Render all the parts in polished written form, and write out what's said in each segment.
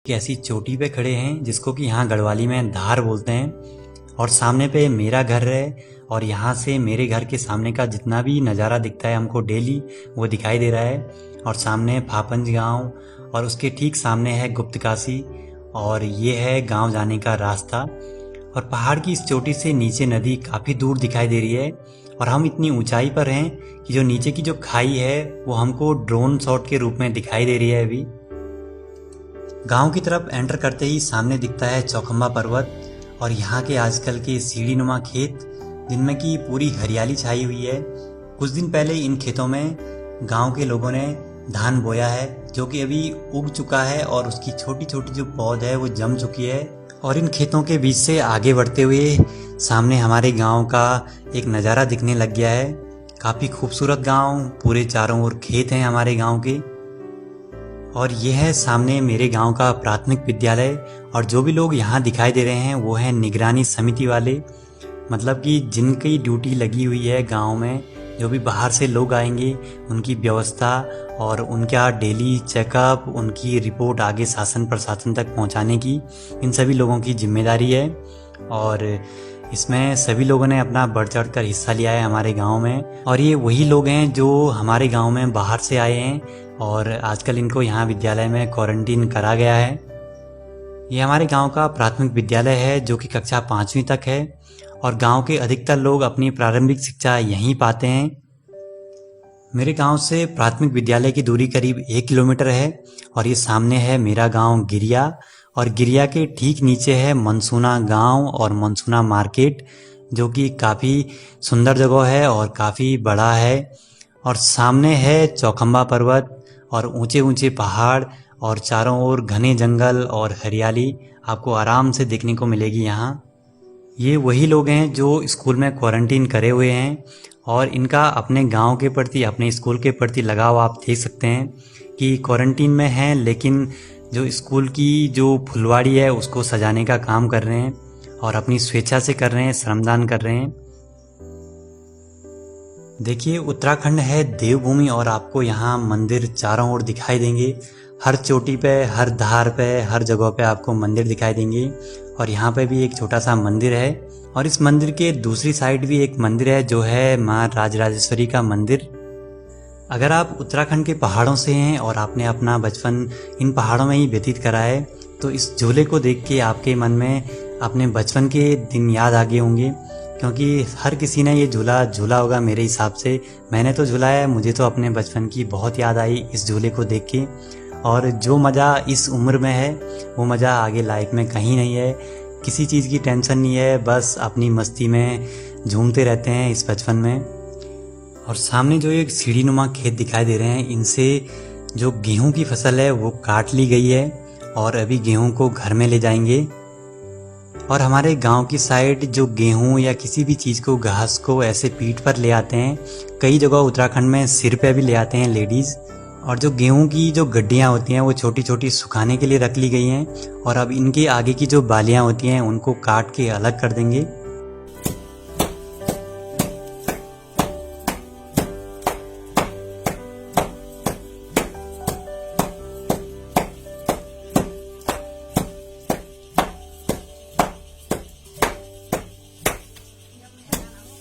कि ऐसी चोटी पे खड़े हैं जिसको कि यहाँ गढ़वाली में धार बोलते हैं। और सामने पे मेरा घर है और यहाँ से मेरे घर के सामने का जितना भी नज़ारा दिखता है हमको डेली वो दिखाई दे रहा है। और सामने फापंज गांव और उसके ठीक सामने है गुप्तकाशी और ये है गांव जाने का रास्ता। और पहाड़ की इस चोटी से नीचे नदी काफ़ी दूर दिखाई दे रही है और हम इतनी ऊंचाई पर हैं कि जो नीचे की जो खाई है वो हमको ड्रोन शॉट के रूप में दिखाई दे रही है। अभी गांव की तरफ एंटर करते ही सामने दिखता है चौखंबा पर्वत और यहाँ के आजकल के सीढ़ी नुमा खेत जिनमें की पूरी हरियाली छाई हुई है। कुछ दिन पहले इन खेतों में गांव के लोगों ने धान बोया है जो कि अभी उग चुका है और उसकी छोटी छोटी जो पौध है वो जम चुकी है। और इन खेतों के बीच से आगे बढ़ते हुए सामने हमारे गांव का एक नज़ारा दिखने लग गया है। काफ़ी खूबसूरत गांव, पूरे चारों ओर खेत हैं हमारे गांव के। और ये है सामने मेरे गांव का प्राथमिक विद्यालय और जो भी लोग यहाँ दिखाई दे रहे हैं वो है निगरानी समिति वाले, मतलब कि जिनकी ड्यूटी लगी हुई है गांव में जो भी बाहर से लोग आएंगे उनकी व्यवस्था और उनका डेली चेकअप, उनकी रिपोर्ट आगे शासन प्रशासन तक पहुंचाने की इन सभी लोगों की जिम्मेदारी है। और इसमें सभी लोगों ने अपना बढ़ चढ़ कर हिस्सा लिया है हमारे गांव में। और ये वही लोग हैं जो हमारे गांव में बाहर से आए हैं और आजकल इनको यहाँ विद्यालय में क्वारंटीन करा गया है। ये हमारे गांव का प्राथमिक विद्यालय है जो कि कक्षा 5वीं तक है और गांव के अधिकतर लोग अपनी प्रारंभिक शिक्षा यहीं पाते हैं। मेरे गांव से प्राथमिक विद्यालय की दूरी करीब 1 किलोमीटर है और ये सामने है मेरा गांव गिरिया और गिरिया के ठीक नीचे है मनसूना गांव और मनसूना मार्केट जो कि काफ़ी सुंदर जगह है और काफ़ी बड़ा है। और सामने है चौखंबा पर्वत और ऊंचे ऊंचे पहाड़ और चारों ओर घने जंगल और हरियाली आपको आराम से देखने को मिलेगी यहाँ। ये वही लोग हैं जो स्कूल में क्वारंटीन करे हुए हैं और इनका अपने गांव के प्रति, अपने स्कूल के प्रति लगाव आप देख सकते हैं कि क्वारंटीन में हैं लेकिन जो स्कूल की जो फुलवाड़ी है उसको सजाने का काम कर रहे हैं और अपनी स्वेच्छा से कर रहे हैं, श्रमदान कर रहे हैं। देखिए उत्तराखंड है देवभूमि और आपको यहाँ मंदिर चारों ओर दिखाई देंगे। हर चोटी पे, हर धार पे, हर जगह पे आपको मंदिर दिखाई देंगे। और यहाँ पे भी एक छोटा सा मंदिर है और इस मंदिर के दूसरी साइड भी एक मंदिर है जो है माँ राजराजेश्वरी का मंदिर। अगर आप उत्तराखंड के पहाड़ों से हैं और आपने अपना बचपन इन पहाड़ों में ही व्यतीत करा है तो इस झूले को देख के आपके मन में अपने बचपन के दिन याद आ गए होंगे, क्योंकि हर किसी ने ये झूला झूला होगा। मेरे हिसाब से मैंने तो झूला है, मुझे तो अपने बचपन की बहुत याद आई इस झूले को देख के। और जो मज़ा इस उम्र में है वो मज़ा आगे लाइफ में कहीं नहीं है। किसी चीज़ की टेंशन नहीं है, बस अपनी मस्ती में झूमते रहते हैं इस बचपन में। और सामने जो एक सीढ़ी नुमा खेत दिखाई दे रहे हैं इनसे जो गेहूं की फसल है वो काट ली गई है और अभी गेहूं को घर में ले जाएंगे। और हमारे गांव की साइड जो गेहूं या किसी भी चीज़ को, घास को ऐसे पीठ पर ले आते हैं। कई जगह उत्तराखंड में सिर पे भी ले आते हैं लेडीज़। और जो गेहूं की जो गड्डियां होती हैं वो छोटी छोटी सुखाने के लिए रख ली गई हैं और अब इनके आगे की जो बालियां होती हैं उनको काट के अलग कर देंगे।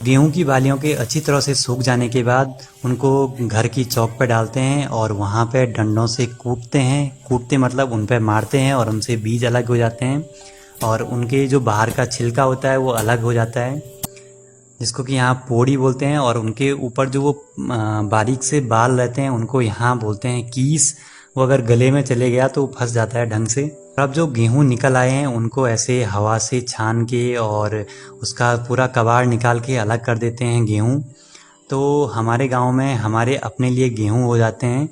गेहूं की बालियों के अच्छी तरह से सूख जाने के बाद उनको घर की चौक पर डालते हैं और वहाँ पे डंडों से कूटते हैं। कूटते मतलब उन पे मारते हैं और उनसे बीज अलग हो जाते हैं और उनके जो बाहर का छिलका होता है वो अलग हो जाता है, जिसको कि यहाँ पोड़ी बोलते हैं। और उनके ऊपर जो वो बारीक से बाल रहते हैं उनको यहाँ बोलते हैं कीस। वो अगर गले में चले गया तो फंस जाता है ढंग से। अब जो गेहूं निकल आए हैं उनको ऐसे हवा से छान के और उसका पूरा कबाड़ निकाल के अलग कर देते हैं गेहूं। तो हमारे गांव में हमारे अपने लिए गेहूं हो जाते हैं।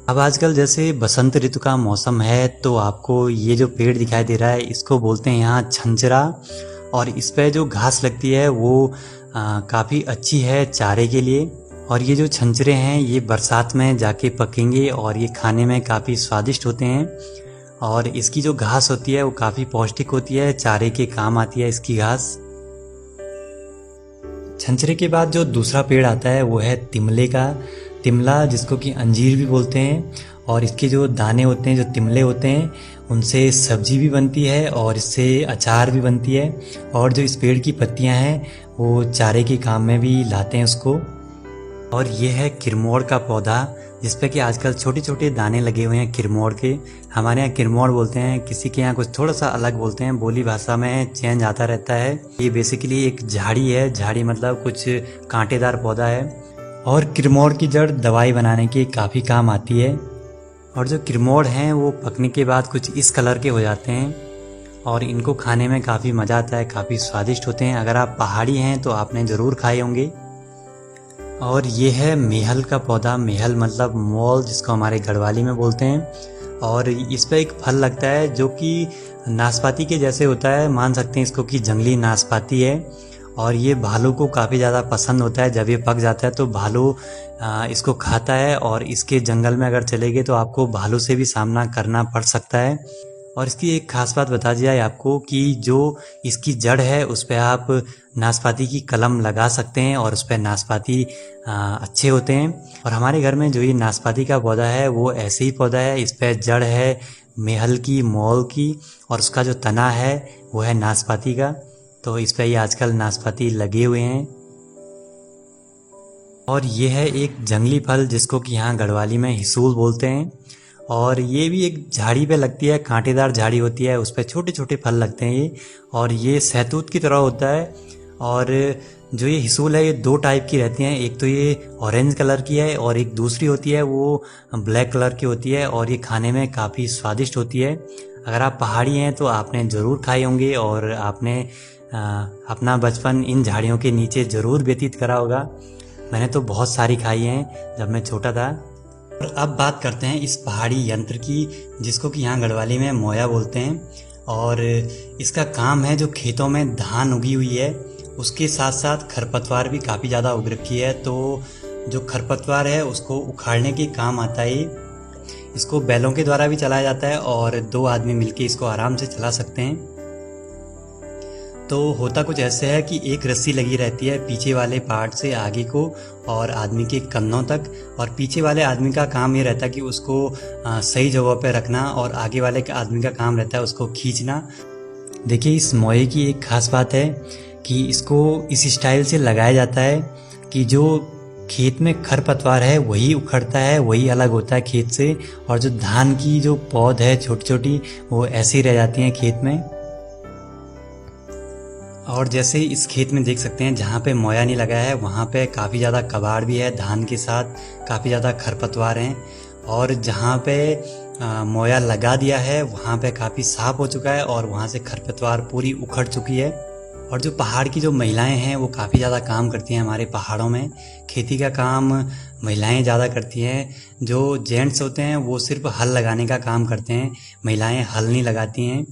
अब आजकल जैसे बसंत ऋतु का मौसम है तो आपको ये जो पेड़ दिखाई दे रहा है इसको बोलते हैं यहाँ छंचरा। और इस पे जो घास लगती है वो काफ़ी अच्छी है चारे के लिए। और ये जो छंचरे हैं ये बरसात में जाके पकेंगे और ये खाने में काफ़ी स्वादिष्ट होते हैं। और इसकी जो घास होती है वो काफ़ी पौष्टिक होती है, चारे के काम आती है इसकी घास। छंचरे के बाद जो दूसरा पेड़ आता है वो है तिमले का, तिमला, जिसको कि अंजीर भी बोलते हैं, और इसके जो दाने होते हैं, जो तिमले होते हैं, उनसे सब्जी भी बनती है और इससे अचार भी बनती है। और जो इस पेड़ की पत्तियां हैं वो चारे के काम में भी लाते हैं उसको। और ये है किरमोड़ का पौधा, जिस पे कि आजकल छोटे छोटे दाने लगे हुए हैं किरमोड़ के। हमारे यहाँ किरमोड़ बोलते हैं, किसी के यहाँ कुछ थोड़ा सा अलग बोलते हैं, बोली भाषा में चेंज आता रहता है। ये बेसिकली एक झाड़ी है, झाड़ी मतलब कुछ कांटेदार पौधा है। और किरमोड़ की जड़ दवाई बनाने के काफ़ी काम आती है। और जो किरमोड़ हैं वो पकने के बाद कुछ इस कलर के हो जाते हैं और इनको खाने में काफ़ी मज़ा आता है, काफ़ी स्वादिष्ट होते हैं। अगर आप पहाड़ी हैं तो आपने ज़रूर खाए होंगे। और ये है मेहल का पौधा, मेहल मतलब मोल, जिसको हमारे गढ़वाली में बोलते हैं। और इस पे एक फल लगता है जो कि नाशपाती के जैसे होता है, मान सकते हैं इसको कि जंगली नाशपाती है। और ये भालू को काफ़ी ज़्यादा पसंद होता है। जब ये पक जाता है तो भालू इसको खाता है, और इसके जंगल में अगर चले गए तो आपको भालू से भी सामना करना पड़ सकता है। और इसकी एक खास बात बता दी जाए आपको कि जो इसकी जड़ है उस पर आप नाशपाती की कलम लगा सकते हैं और उस पर नाशपाती अच्छे होते हैं। और हमारे घर में जो ये नाशपाती का पौधा है वो ऐसे ही पौधा है, इस पर जड़ है मेहल की, मोल की, और उसका जो तना है वो है नाशपाती का। तो इस पर ये आजकल नाशपाती लगे हुए हैं। और ये है एक जंगली फल, जिसको कि यहाँ गढ़वाली में हिसूल बोलते हैं। और ये भी एक झाड़ी पे लगती है, कांटेदार झाड़ी होती है, उस पर छोटे छोटे फल लगते हैं ये। और ये सहतूत की तरह होता है। और जो ये हिसूल है ये दो टाइप की रहती हैं, एक तो ये ऑरेंज कलर की है और एक दूसरी होती है वो ब्लैक कलर की होती है। और ये खाने में काफ़ी स्वादिष्ट होती है। अगर आप पहाड़ी हैं तो आपने ज़रूर खाए होंगे और आपने अपना बचपन इन झाड़ियों के नीचे ज़रूर व्यतीत करा होगा। मैंने तो बहुत सारी खाई हैं जब मैं छोटा था। और अब बात करते हैं इस पहाड़ी यंत्र की, जिसको कि यहाँ गढ़वाली में मोया बोलते हैं। और इसका काम है, जो खेतों में धान उगी हुई है उसके साथ साथ खरपतवार भी काफ़ी ज़्यादा उग रखी है, तो जो खरपतवार है उसको उखाड़ने के काम आता है। इसको बैलों के द्वारा भी चलाया जाता है और दो आदमी मिलके इसको आराम से चला सकते हैं। तो होता कुछ ऐसे है कि एक रस्सी लगी रहती है पीछे वाले पार्ट से आगे को और आदमी के कंधों तक, और पीछे वाले आदमी का काम ये रहता है कि उसको सही जगह पे रखना, और आगे वाले आदमी का काम रहता है उसको खींचना। देखिए, इस मोए की एक खास बात है कि इसको इस स्टाइल से लगाया जाता है कि जो खेत में खरपतवार है वही उखड़ता है, वही अलग होता है खेत से, और जो धान की जो पौध है छोटी छोटी वो ऐसी रह जाती हैं खेत में। और जैसे इस खेत में देख सकते हैं जहाँ पे मोया नहीं लगा है वहाँ पे काफ़ी ज़्यादा कबाड़ भी है, धान के साथ काफ़ी ज़्यादा खरपतवार हैं। और जहाँ पे मोया लगा दिया है वहाँ पे काफ़ी साफ हो चुका है और वहाँ से खरपतवार पूरी उखड़ चुकी है। और जो पहाड़ की जो महिलाएं हैं वो काफ़ी ज़्यादा काम करती हैं हमारे पहाड़ों में। खेती का काम महिलाएं ज़्यादा करती हैं, जो जेंट्स होते हैं वो सिर्फ हल लगाने का काम करते हैं, महिलाएं हल नहीं लगाती हैं।